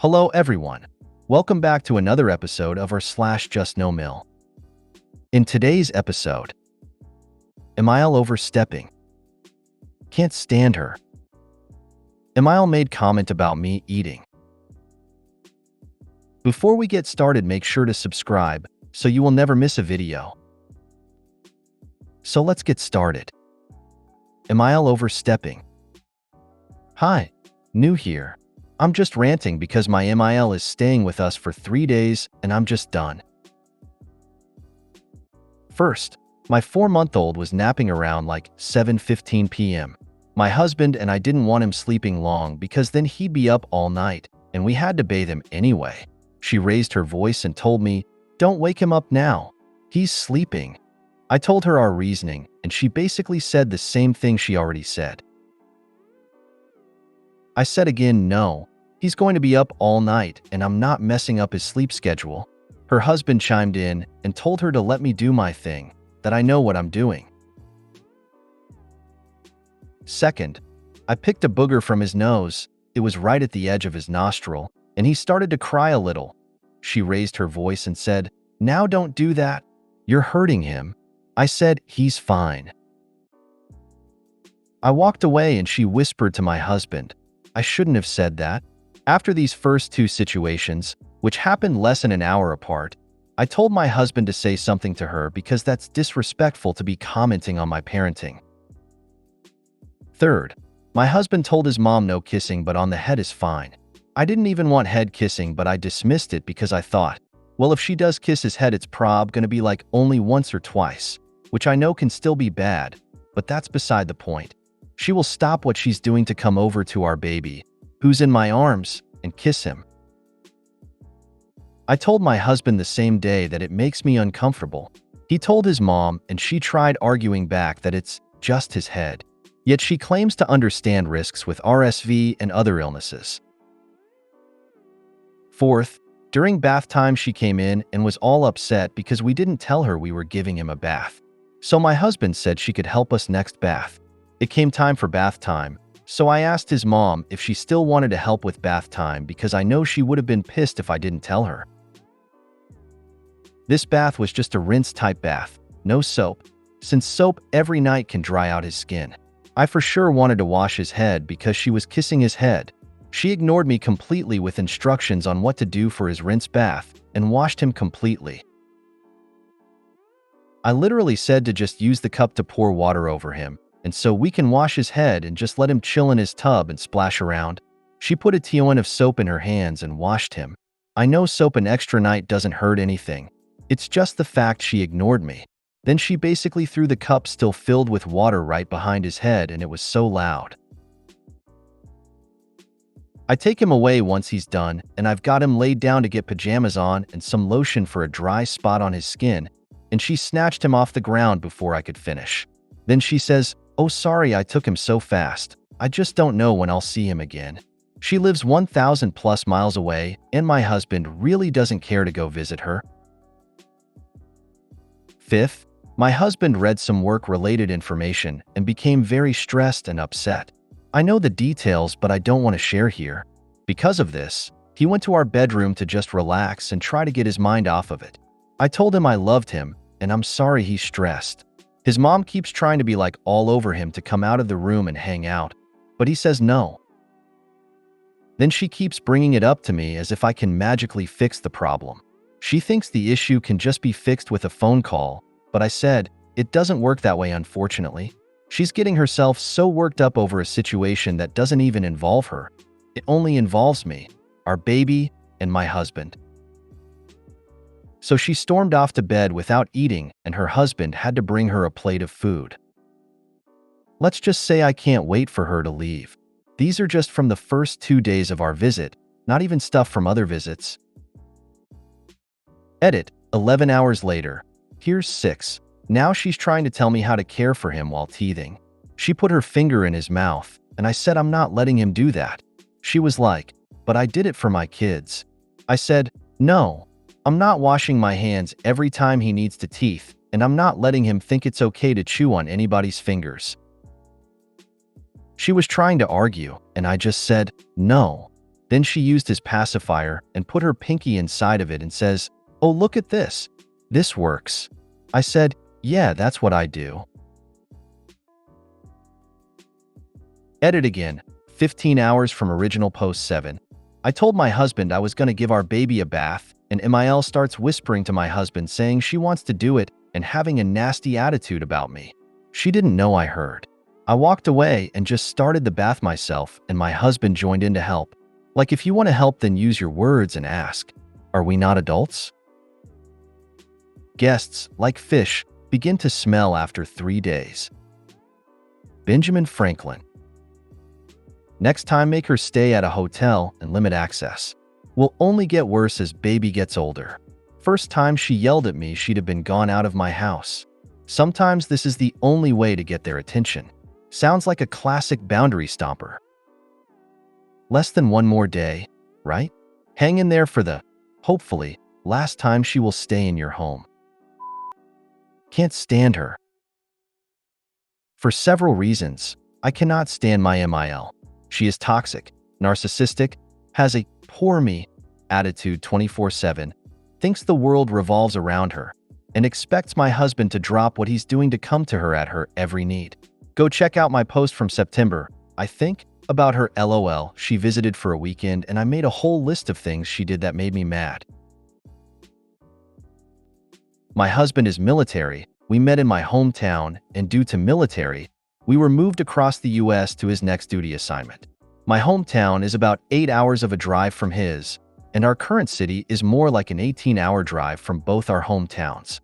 Hello everyone. Welcome back to another episode of our /JustNoMil. In today's episode, Emile overstepping. Can't stand her. Emile made comment about me eating. Before we get started, make sure to subscribe so you will never miss a video. So let's get started. Emile overstepping. Hi, new here. I'm just ranting because my MIL is staying with us for 3 days and I'm just done. First, my 4-month-old was napping around like 7:15 p.m. My husband and I didn't want him sleeping long because then he'd be up all night and we had to bathe him anyway. She raised her voice and told me, "Don't wake him up now. He's sleeping." I told her our reasoning and she basically said the same thing she already said. I said again, no, he's going to be up all night and I'm not messing up his sleep schedule. Her husband chimed in and told her to let me do my thing, that I know what I'm doing. Second, I picked a booger from his nose. It was right at the edge of his nostril, and he started to cry a little. She raised her voice and said, "Now don't do that. You're hurting him." I said, "He's fine." I walked away and she whispered to my husband, "I shouldn't have said that." After these first 2 situations, which happened less than an hour apart, I told my husband to say something to her because that's disrespectful to be commenting on my parenting. Third, my husband told his mom no kissing but on the head is fine. I didn't even want head kissing, but I dismissed it because I thought, well, if she does kiss his head, it's gonna be like only once or twice, which I know can still be bad, but that's beside the point. She will stop what she's doing to come over to our baby, who's in my arms, and kiss him. I told my husband the same day that it makes me uncomfortable. He told his mom and she tried arguing back that it's just his head. Yet she claims to understand risks with RSV and other illnesses. Fourth, during bath time she came in and was all upset because we didn't tell her we were giving him a bath. So my husband said she could help us next bath. It came time for bath time, so I asked his mom if she still wanted to help with bath time because I know she would have been pissed if I didn't tell her. This bath was just a rinse-type bath, no soap, since soap every night can dry out his skin. I for sure wanted to wash his head because she was kissing his head. She ignored me completely with instructions on what to do for his rinse bath and washed him completely. I literally said to just use the cup to pour water over him, and so we can wash his head and just let him chill in his tub and splash around. She put a tion of soap in her hands and washed him. I know soap an extra night doesn't hurt anything. It's just the fact she ignored me. Then she basically threw the cup still filled with water right behind his head and it was so loud. I take him away once he's done and I've got him laid down to get pajamas on and some lotion for a dry spot on his skin, and she snatched him off the ground before I could finish. Then she says, "Oh, sorry, I took him so fast. I just don't know when I'll see him again." She lives 1,000 plus miles away and my husband really doesn't care to go visit her. Fifth, my husband read some work-related information and became very stressed and upset. I know the details, but I don't want to share here. Because of this, he went to our bedroom to just relax and try to get his mind off of it. I told him I loved him and I'm sorry he's stressed. His mom keeps trying to be like all over him to come out of the room and hang out, but he says no. Then she keeps bringing it up to me as if I can magically fix the problem. She thinks the issue can just be fixed with a phone call, but I said, it doesn't work that way, unfortunately. She's getting herself so worked up over a situation that doesn't even involve her. It only involves me, our baby, and my husband. So she stormed off to bed without eating, and her husband had to bring her a plate of food. Let's just say I can't wait for her to leave. These are just from the first 2 days of our visit, not even stuff from other visits. Edit, 11 hours later. Here's 6. Now she's trying to tell me how to care for him while teething. She put her finger in his mouth, and I said I'm not letting him do that. She was like, "But I did it for my kids." I said, "No, I'm not washing my hands every time he needs to teeth, and I'm not letting him think it's okay to chew on anybody's fingers." She was trying to argue, and I just said, "No." Then she used his pacifier and put her pinky inside of it and says, "Oh, look at this. This works." I said, "Yeah, that's what I do." Edit again. 15 hours from original post 7. I told my husband I was going to give our baby a bath, and MIL starts whispering to my husband saying she wants to do it and having a nasty attitude about me. She didn't know I heard. I walked away and just started the bath myself, and my husband joined in to help. Like, if you want to help, then use your words and ask, "Are we not adults?" Guests, like fish, begin to smell after 3 days. Benjamin Franklin. Next time, make her stay at a hotel and limit access. Will only get worse as baby gets older. First time she yelled at me, she'd have been gone out of my house. Sometimes this is the only way to get their attention. Sounds like a classic boundary stomper. Less than one more day, right? Hang in there for the, hopefully, last time she will stay in your home. Can't stand her. For several reasons, I cannot stand my MIL. She is toxic, narcissistic, has a poor me attitude 24/7, thinks the world revolves around her, and expects my husband to drop what he's doing to come to her at her every need. Go check out my post from September, I think, about her. LOL. She visited for a weekend and I made a whole list of things she did that made me mad. My husband is military. We met in my hometown, and due to military, we were moved across the US to his next duty assignment. My hometown is about 8 hours of a drive from his, and our current city is more like an 18-hour drive from both our hometowns.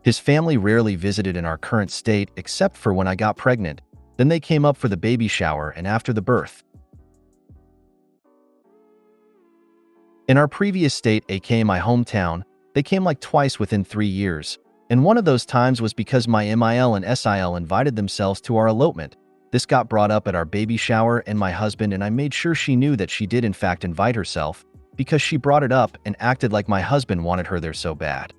His family rarely visited in our current state except for when I got pregnant. Then they came up for the baby shower and after the birth. In our previous state, aka my hometown, they came like twice within 3 years, and one of those times was because my MIL and SIL invited themselves to our elopement. This got brought up at our baby shower, and my husband and I made sure she knew that she did in fact invite herself, because she brought it up and acted like my husband wanted her there so bad.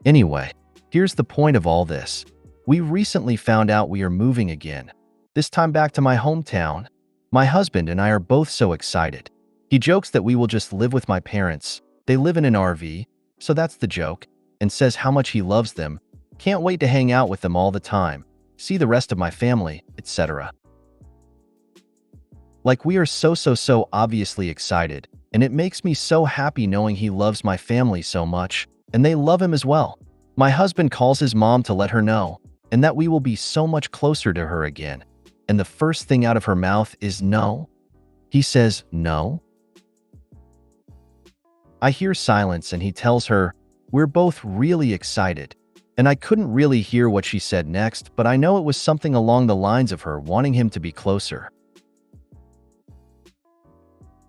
Anyway, here's the point of all this. We recently found out we are moving again, this time back to my hometown. My husband and I are both so excited. He jokes that we will just live with my parents. They live in an RV, so that's the joke, and says how much he loves them, can't wait to hang out with them all the time, see the rest of my family, etc. Like, we are so obviously excited, and it makes me so happy knowing he loves my family so much, and they love him as well. My husband calls his mom to let her know, and that we will be so much closer to her again, and the first thing out of her mouth is no. He says no. I hear silence and he tells her, "We're both really excited." And I couldn't really hear what she said next, but I know it was something along the lines of her wanting him to be closer.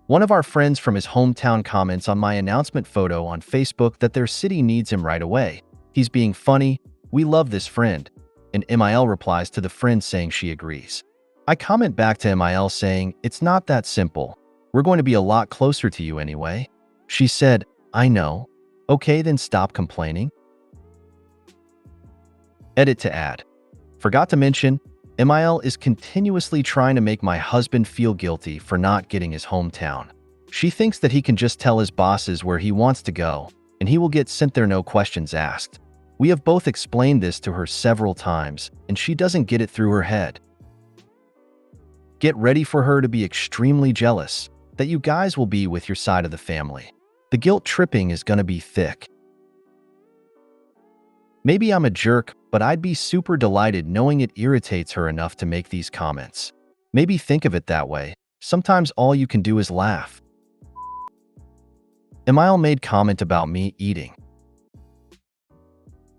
One of our friends from his hometown comments on my announcement photo on Facebook that their city needs him right away. He's being funny, "We love this friend." And MIL replies to the friend saying she agrees. I comment back to MIL saying, "It's not that simple. We're going to be a lot closer to you anyway." She said, "I know." Okay, then stop complaining. Edit to add. Forgot to mention, MIL is continuously trying to make my husband feel guilty for not getting his hometown. She thinks that he can just tell his bosses where he wants to go, and he will get sent there no questions asked. We have both explained this to her several times, and she doesn't get it through her head. Get ready for her to be extremely jealous that you guys will be with your side of the family. The guilt tripping is going to be thick. Maybe I'm a jerk, but I'd be super delighted knowing it irritates her enough to make these comments. Maybe think of it that way. Sometimes all you can do is laugh. Emile made comment about me eating.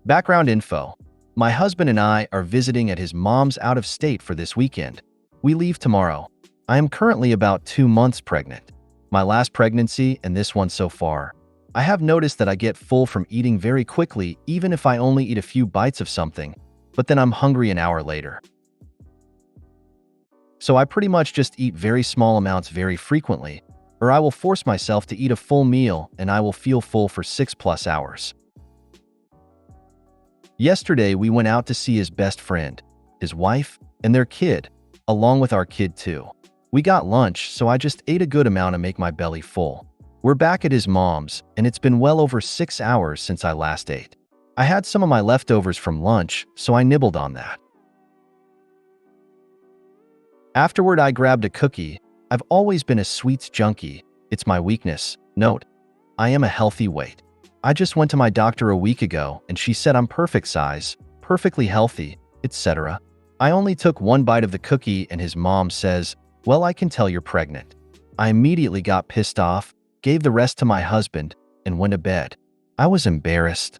Background info. My husband and I are visiting at his mom's out of state for this weekend. We leave tomorrow. I am currently about 2 months pregnant. My last pregnancy and this one so far. I have noticed that I get full from eating very quickly even if I only eat a few bites of something, but then I'm hungry an hour later. So I pretty much just eat very small amounts very frequently, or I will force myself to eat a full meal and I will feel full for 6+ hours. Yesterday we went out to see his best friend, his wife, and their kid, along with our kid too. We got lunch, so I just ate a good amount to make my belly full. We're back at his mom's, and it's been well over 6 hours since I last ate. I had some of my leftovers from lunch, so I nibbled on that. Afterward, I grabbed a cookie. I've always been a sweets junkie. It's my weakness. Note, I am a healthy weight. I just went to my doctor a week ago, and she said I'm perfect size, perfectly healthy, etc. I only took one bite of the cookie, and his mom says, "Well, I can tell you're pregnant." I immediately got pissed off, gave the rest to my husband, and went to bed. I was embarrassed.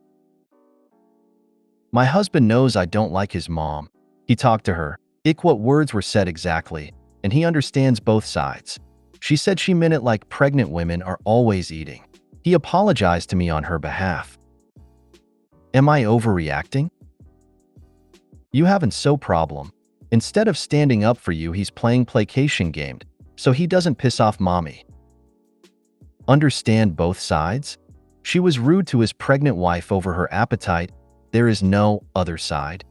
My husband knows I don't like his mom. He talked to her. What words were said exactly, and he understands both sides. She said she meant it like pregnant women are always eating. He apologized to me on her behalf. Am I overreacting? You haven't so problem. Instead of standing up for you, he's playing placation game, so he doesn't piss off mommy. Understand both sides? She was rude to his pregnant wife over her appetite. There is no other side.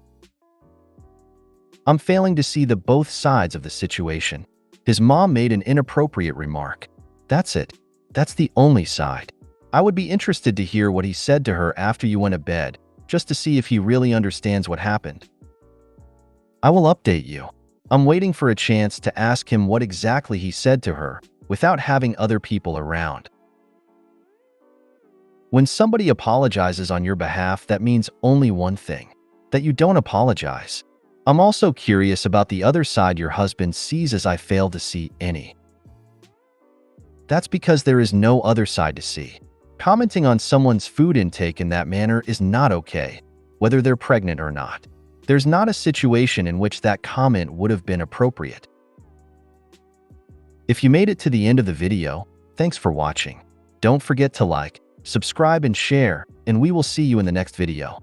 I'm failing to see the both sides of the situation. His mom made an inappropriate remark. That's it. That's the only side. I would be interested to hear what he said to her after you went to bed, just to see if he really understands what happened. I will update you. I'm waiting for a chance to ask him what exactly he said to her without having other people around. When somebody apologizes on your behalf, that means only one thing: that you don't apologize. I'm also curious about the other side your husband sees, as I fail to see any. That's because there is no other side to see. Commenting on someone's food intake in that manner is not okay, whether they're pregnant or not. There's not a situation in which that comment would have been appropriate. If you made it to the end of the video, thanks for watching. Don't forget to like, subscribe, and share, and we will see you in the next video.